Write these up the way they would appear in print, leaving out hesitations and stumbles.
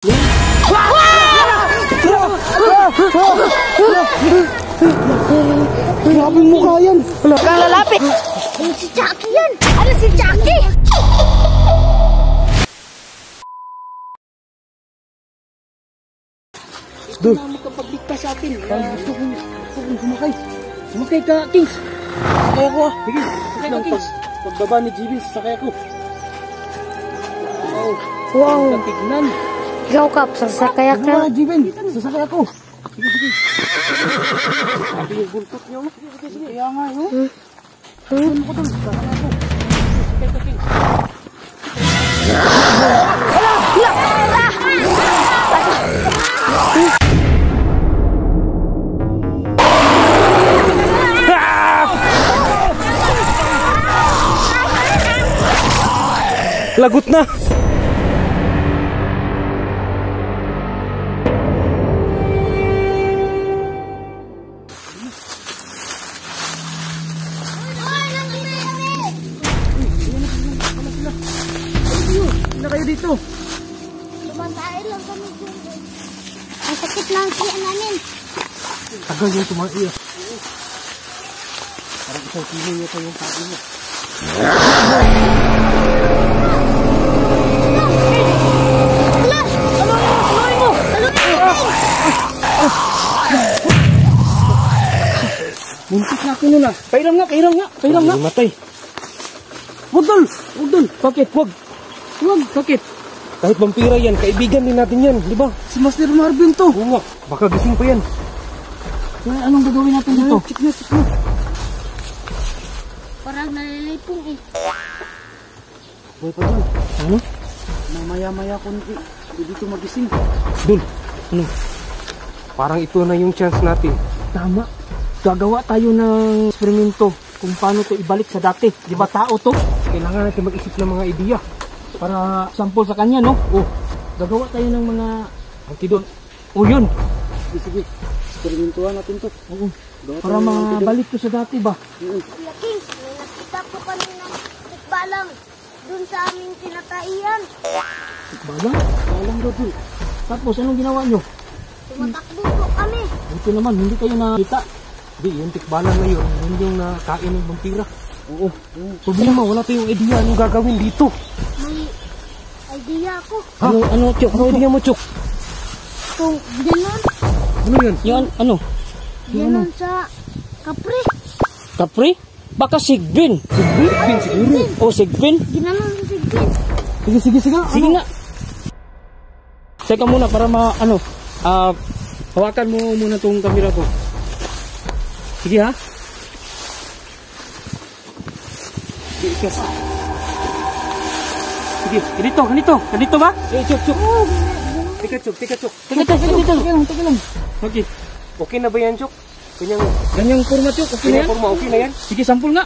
Grabe mukha yan. Kang lalapit. Si Chucky yan. Ano si Chucky? Doon. Ito na makapagligtas sa atin. Gusto kong sumakay. Sumakay ka, Kings. Sakay ako ah. Sige, sakay ka, Kings. Pagbaba ni GB, sakay ako. Wow. Tignan. Ikaw, Kap, sasakay ako. Sige, GB, sasakay ako. Sige, sige. Sabi yung bultot niyo. Sige, sige. Kaya nga, no? Doon ko doon. Sakay ako. Sakay ka, Kings. Lagot na. Sino kayo dito? Tumantahin lang kami dito. Ang sakit lang siya namin. Tagal yung tumaiya. Parang isang kilo nito yung sabi niya. Muntik na ako nun ah. Pairam nga, pairam nga, pairam nga. Matay. Huwag dun, huwag dun. Bakit? Huwag. Huwag, bakit? Kahit vampira yan, kaibigan din natin yan, di ba? Si Master Marvin to. Oo nga, baka gising pa yan. Anong gagawin natin dito? Check na, check na. Parang nalilipong eh. Buhay pa dun. Ano? Mamaya-maya konti. Hindi dito magising. Dul, ano? Parang ito na yung chance natin. Tama. Gagawa tayo ng eksperimento kung paano to ibalik sa dati. Di ba tao to? Kailangan natin mag-isip ng mga ideya. Para sample sa kanya, no? Oh, gagawa tayo ng mga Antidote. oh, yun. Sige, sige. Eksperimentuhan natin to. Oo. Para mabalik to sa dati ba? Kuya Kings, may nakita po kanina tikbalang dun sa aming tinataian. Balang? Balang daw dun. Tapos, anong ginawa nyo? Tumatakbo po kami. Ito naman, hindi kayo nakita. Di, yung tikbalan na yun, yun yung nakain ng vampira. Oo. Problema, wala tayong idea anong gagawin dito. May idea ako. Ha? Ano, Chok? Ano idea mo, Chok? Kung ganon, Ano yun? Yan, ano? ganon sa kapre. Kapre? Baka Sigbin. Sigbin, siguro. Oh, Sigbin? Ginanon sa sigbin. Sige, sige, sige. Sige nga. Teka muna para hawakan mo muna tong kamera ko. Sige ha. Sige, ganito, ganito. Ganito ba? Chok, Chok. Tika, Chok, tika, Chok. Teka lang. Okay. Okay na ba yan, Chok? Ganyang forma, Chok. Okay na yan? Forma, okay na yan? Sige, sampul nga.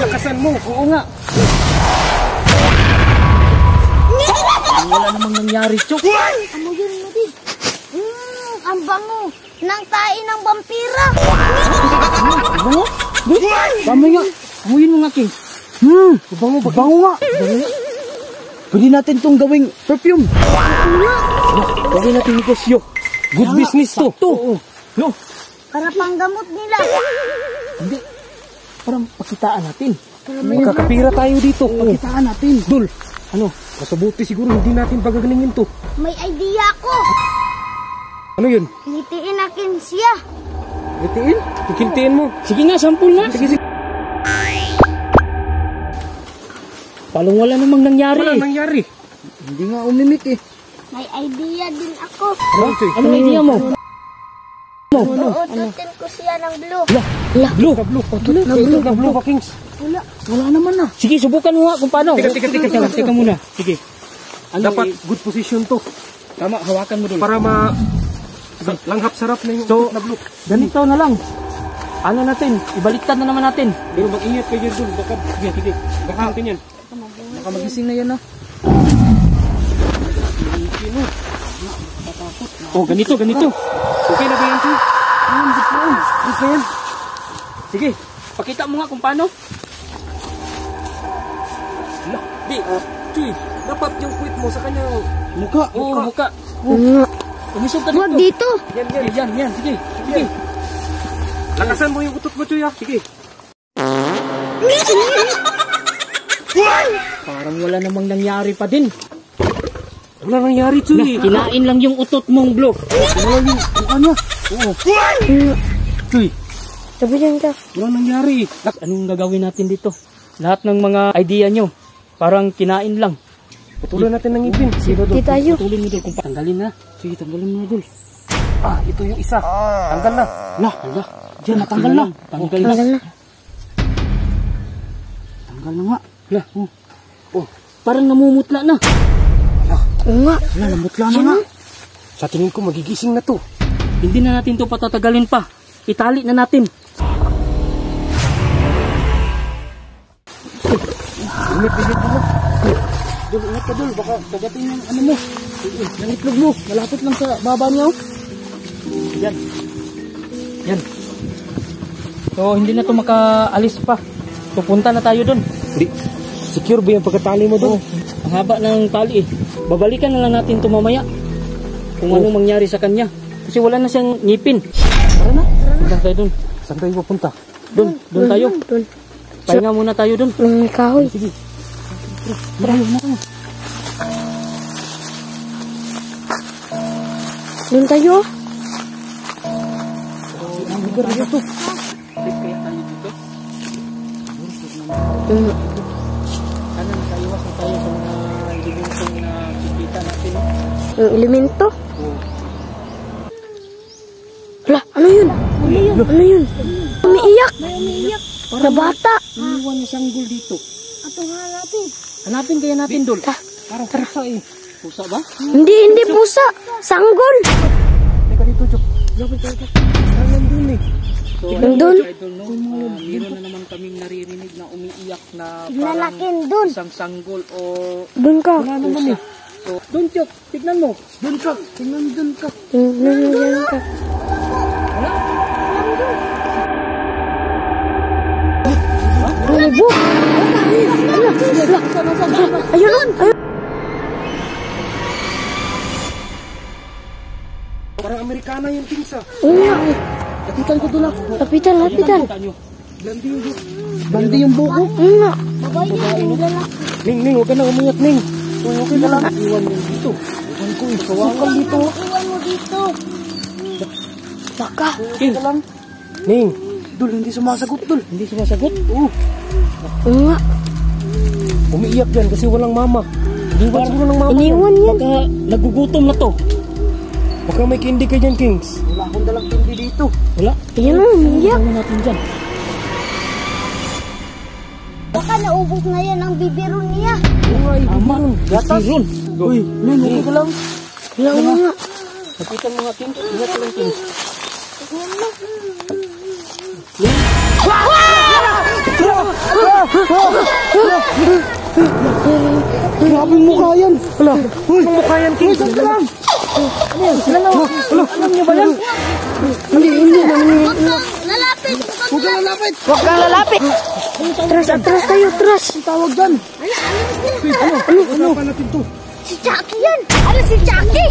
Lakasan mo. Oo nga. Wala namang nangyari, Chok. Amuyin mo din. Ang bango ng tae ng vampira. Bango? Bango nga. Amuyin mo nga, King. Bango nga. Pwede natin itong gawing perfume. Gawin natin negosyo. Good business to. Oo. No? Para panggamot nila. Hindi. Parang pakitaan natin. Magkakapira tayo dito. Pakitaan natin. Dul, ano? Masabuti siguro hindi natin pagagalingin to. May idea ako. Ano yun? Litiin natin siya. Litiin? Kikiltiin mo. Sige nga, sampul nga. Sige, sige. Palong wala namang nangyari. Wala nangyari. Hindi nga umimik eh. May idea din ako. Anong idea mo? Uututin ko siya ng blue. Blue. Na blue ba, Kings? Wala naman na. Sige, subukan mo nga kung paano. Teka muna. Sige. Dapat good position to. Tama, hawakan mo doon. Para langhap sarap na yung na blue. Ganito na lang. Ano natin? Ibaliktad na naman natin. Pero mag-ingat kayo dun. Baka, sige. Baka natin yan. Baka magising na yan na. Oh, ganito. Okay na ba yan, Chok? Gusto yan. Sige, pakita mo nga kung paano. Di, Chuy, dapat yung quit mo sa kanya. Mukha. Oo, muka. Nga. Umisog ka Huwag dito. dito. Yan. Sige. Lakasan mo yung utot mo, Chuy, ah. Sige. Parang wala namang nangyari pa din. Wala nangyari, Chuy. Kinain lang yung utot mong Blue. Wala yung mukha niya. Oo. Chuy, Sabi dyan ka. wala nangyari. Anong gagawin natin dito? Lahat ng mga idea nyo, parang kinain lang. Putulan natin ng ngipin. Sino doon? Di tayo. Putulin mo doon. Kung tanggalin na. Sige, tanggalin mo na doon. Ah, ito yung isa. Tanggal na. Lah, diyan, natanggal na. Tanggal na. Tanggal na. Tanggal na nga. Lah, parang namumutla na. Oo nga. Wala, namutla na nga. Sa tingin ko, magigising na to. Hindi na natin to patatagalin pa. Itali na natin. Init mo. Dul, ingat ka dul. Baka kagatin yung ano mo. Yung itlog mo. Malapit lang sa baba niya. Yan. So, hindi na to makaalis pa. So, punta na tayo dun. Hindi. Secure ba yung pagkatali mo doon? Ang haba ng tali eh. Babalikan na lang natin to mamaya. Kung anong mangyari sa kanya. Kasi wala na siyang ngipin. Tara na. Punta tayo dun. Saan tayo pupunta? Doon tayo. Doon. Pahinga muna tayo dun. May kahoy. Sige. Tara na tayo. Doon tayo. Ang lugar na ito. Safe kaya tayo dito? Sana nakaiwas na tayo sa mga elementong na kikita natin. Yung elemento. Hala, ano yun? Ano yun? Umiiyak. Na bata. Iniwan na sanggol dito. Atong hanapin. Hanapin kaya natin doon. Parang pusa eh. Pusa ba? Hindi pusa. Sanggol. Teka dito, Chok. Lapit tayo. Saan nandun eh? So, Nandun? I don't know. Meron na naman kaming naririnig na umiiyak na parang Nalakin dun. isang sanggol o Doon ka. pusa. So, doon, Chok. Tignan mo. Doon ka. Tingnan doon ka. Doon ka. Ano? Ayun. Parang Amerikana yung tingsa. Lapitan ko doon ah. Lapitan. Bandi yung buko. Babae yung lalaki. Ning, huwag ka na umiyak, Ning. Okay ka lang. Iwan mo dito. Iwan ko eh. Kawakan dito. Iwan mo dito. Baka. King. Ning. Dul, hindi sumasagot, Dul. Hindi sumasagot? Oo nga. Umiiyak yan kasi walang mama. Iniwan siguro ng mama. Iniwan yan. Baka nagugutom na to. Baka may candy ka dyan, Kings. Wala akong dalang tindi dito. Wala. Ayun o, umiiyak. Ano natin dyan? Baka naubos na yan ang bibiron niya. Tama. Gatas. Ron. Uy, Ning, okay ka lang. Wala nga. Lapitan mo nga, King. Ingat ka lang, King. Grabing mukha yan. Hala. Uy, mukha yan, Kings. Saan ka lang? Alam niyo ba yan? Hindi. Lalapit. Huwag ka lalapit. Huwag kang lalapit. Atras tayo, atras. Tawag dyan. Ano? Ano pa natin to? Si Jackie yan. Ano si Jackie?